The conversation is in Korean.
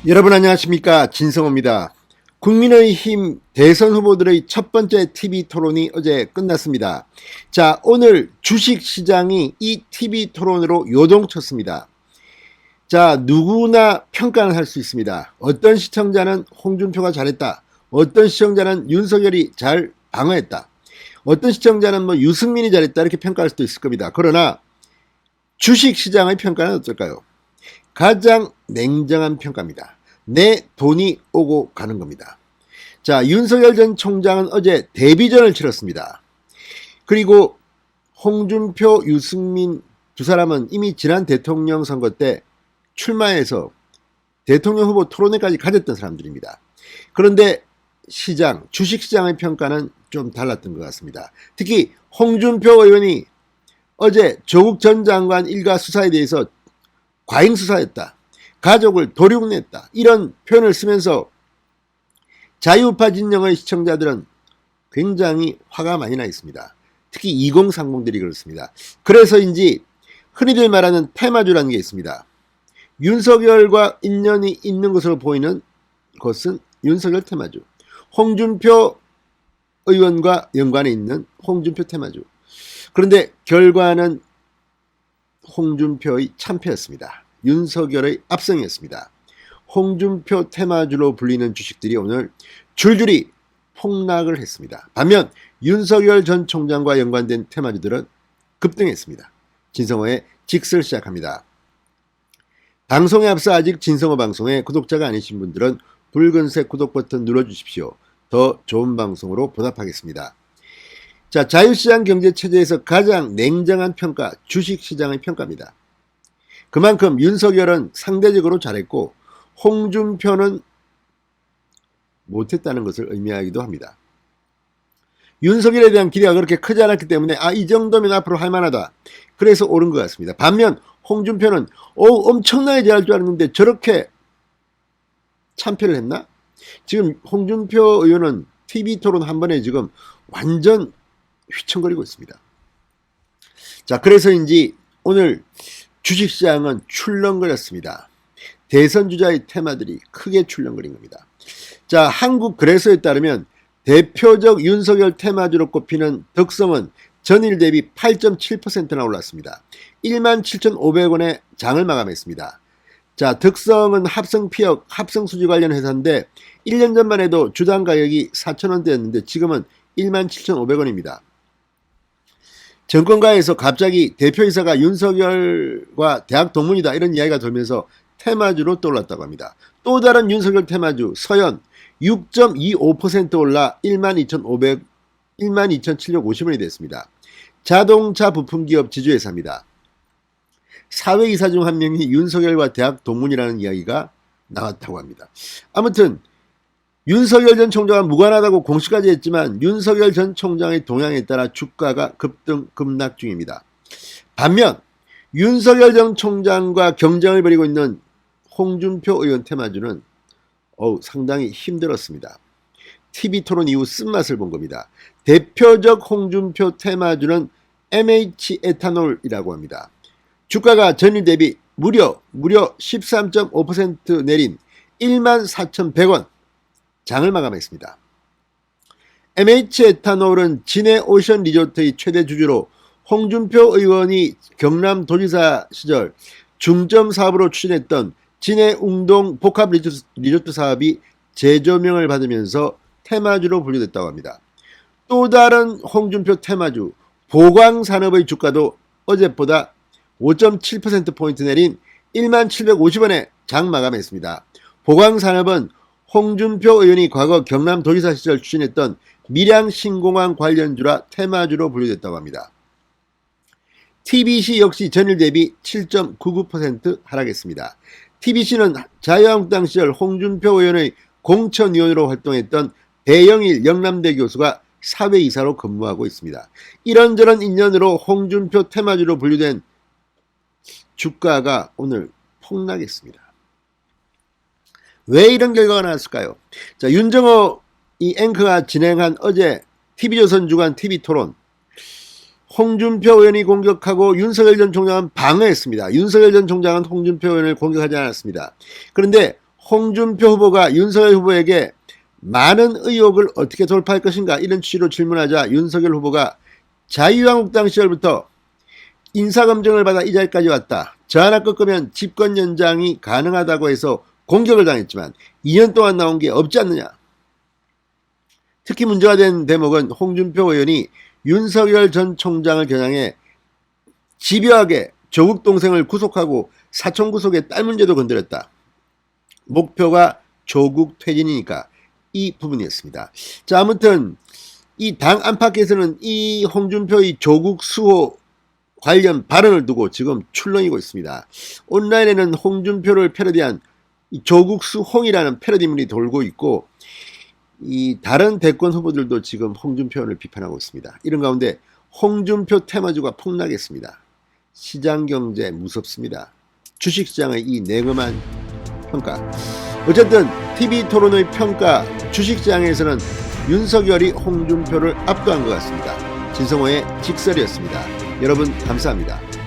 여러분 안녕하십니까, 진성호입니다. 국민의힘 대선 후보들의 첫 번째 TV 토론이 어제 끝났습니다. 자, 오늘 주식시장이 이 TV 토론으로 요동쳤습니다. 자, 누구나 평가는 할 수 있습니다. 어떤 시청자는 홍준표가 잘했다, 어떤 시청자는 윤석열이 잘 방어했다, 어떤 시청자는 유승민이 잘했다, 이렇게 평가할 수도 있을 겁니다. 그러나 주식시장의 평가는 어떨까요? 가장 냉정한 평가입니다. 내 돈이 오고 가는 겁니다. 자, 윤석열 전 총장은 어제 데뷔전을 치렀습니다. 그리고 홍준표, 유승민 두 사람은 이미 지난 대통령 선거 때 출마해서 대통령 후보 토론회까지 가졌던 사람들입니다. 그런데 시장, 주식시장의 평가는 좀 달랐던 것 같습니다. 특히 홍준표 의원이 어제 조국 전 장관 일가 수사에 대해서 과잉 수사했다, 가족을 도륙냈다, 이런 표현을 쓰면서 자유우파 진영의 시청자들은 굉장히 화가 많이 나 있습니다. 특히 2030들이 그렇습니다. 그래서인지 흔히들 말하는 테마주라는 게 있습니다. 윤석열과 인연이 있는 것으로 보이는 것은 윤석열 테마주, 홍준표 의원과 연관이 있는 홍준표 테마주. 그런데 결과는 홍준표의 참패였습니다. 윤석열의 압승이었습니다. 홍준표 테마주로 불리는 주식들이 오늘 줄줄이 폭락을 했습니다. 반면 윤석열 전 총장과 연관된 테마주들은 급등했습니다. 진성호의 직설 시작합니다. 방송에 앞서 아직 진성호 방송에 구독자가 아니신 분들은 붉은색 구독 버튼 눌러주십시오. 더 좋은 방송으로 보답하겠습니다. 자, 자유시장 경제체제에서 가장 냉정한 평가, 주식시장의 평가입니다. 그만큼 윤석열은 상대적으로 잘했고 홍준표는 못했다는 것을 의미하기도 합니다. 윤석열에 대한 기대가 그렇게 크지 않았기 때문에 이 정도면 앞으로 할만하다, 그래서 오른 것 같습니다. 반면 홍준표는 엄청나게 잘할 줄 알았는데 저렇게 참패를 했나? 지금 홍준표 의원은 TV토론 한 번에 지금 완전 휘청거리고 있습니다. 자, 그래서인지 오늘 주식시장은 출렁거렸습니다. 대선 주자의 테마들이 크게 출렁거린 겁니다. 자, 한국거래소에 따르면 대표적 윤석열 테마주로 꼽히는 덕성은 전일 대비 8.7%나 올랐습니다. 17,500원에 장을 마감했습니다. 자, 덕성은 합성피혁, 합성수지 관련 회사인데 1년 전만 해도 주당 가격이 4,000원대였는데 지금은 17,500원입니다. 정권가에서 갑자기 대표이사가 윤석열과 대학 동문이다, 이런 이야기가 돌면서 테마주로 떠올랐다고 합니다. 또 다른 윤석열 테마주 서현 6.25% 올라 12,750원이 됐습니다. 자동차 부품기업 지주회사입니다. 사회이사 중 한 명이 윤석열과 대학 동문이라는 이야기가 나왔다고 합니다. 아무튼 윤석열 전 총장은 무관하다고 공시까지 했지만 윤석열 전 총장의 동향에 따라 주가가 급등 급락 중입니다. 반면 윤석열 전 총장과 경쟁을 벌이고 있는 홍준표 의원 테마주는 상당히 힘들었습니다. TV토론 이후 쓴맛을 본 겁니다. 대표적 홍준표 테마주는 MH 에탄올이라고 합니다. 주가가 전일 대비 무려 13.5% 내린 14,100원 장을 마감했습니다. MH 에탄올은 진해오션 리조트의 최대 주주로 홍준표 의원이 경남도지사 시절 중점 사업으로 추진했던 진해웅동 복합 리조트 사업이 재조명을 받으면서 테마주로 분류됐다고 합니다. 또 다른 홍준표 테마주 보광산업의 주가도 어제보다 5.7%포인트 내린 1750원에 장 마감했습니다. 보광산업은 홍준표 의원이 과거 경남도지사 시절 추진했던 밀양신공항 관련주라 테마주로 분류됐다고 합니다. TBC 역시 전일 대비 7.99% 하락했습니다. TBC는 자유한국당 시절 홍준표 의원의 공천위원으로 활동했던 배영일 영남대 교수가 사회이사로 근무하고 있습니다. 이런저런 인연으로 홍준표 테마주로 분류된 주가가 오늘 폭락했습니다. 왜 이런 결과가 나왔을까요? 자, 윤정호 이 앵커가 진행한 어제 TV조선 주간 TV토론, 홍준표 의원이 공격하고 윤석열 전 총장은 방어했습니다. 윤석열 전 총장은 홍준표 의원을 공격하지 않았습니다. 그런데 홍준표 후보가 윤석열 후보에게 많은 의혹을 어떻게 돌파할 것인가 이런 취지로 질문하자 윤석열 후보가 자유한국당 시절부터 인사검증을 받아 이 자리까지 왔다. 저 하나 꺾으면 집권 연장이 가능하다고 해서 공격을 당했지만 2년 동안 나온 게 없지 않느냐. 특히 문제가 된 대목은 홍준표 의원이 윤석열 전 총장을 겨냥해 집요하게 조국 동생을 구속하고 사촌 구속의 딸 문제도 건드렸다. 목표가 조국 퇴진이니까 이 부분이었습니다. 자, 아무튼 이 당 안팎에서는 이 홍준표의 조국 수호 관련 발언을 두고 지금 출렁이고 있습니다. 온라인에는 홍준표를 패러디한 조국수홍이라는 패러디물이 돌고 있고 이 다른 대권 후보들도 지금 홍준표 의원을 비판하고 있습니다. 이런 가운데 홍준표 테마주가 폭락했습니다. 시장경제 무섭습니다. 주식시장의 이 냉엄한 평가. 어쨌든 TV토론의 평가, 주식시장에서는 윤석열이 홍준표를 압도한 것 같습니다. 진성호의 직설이었습니다. 여러분 감사합니다.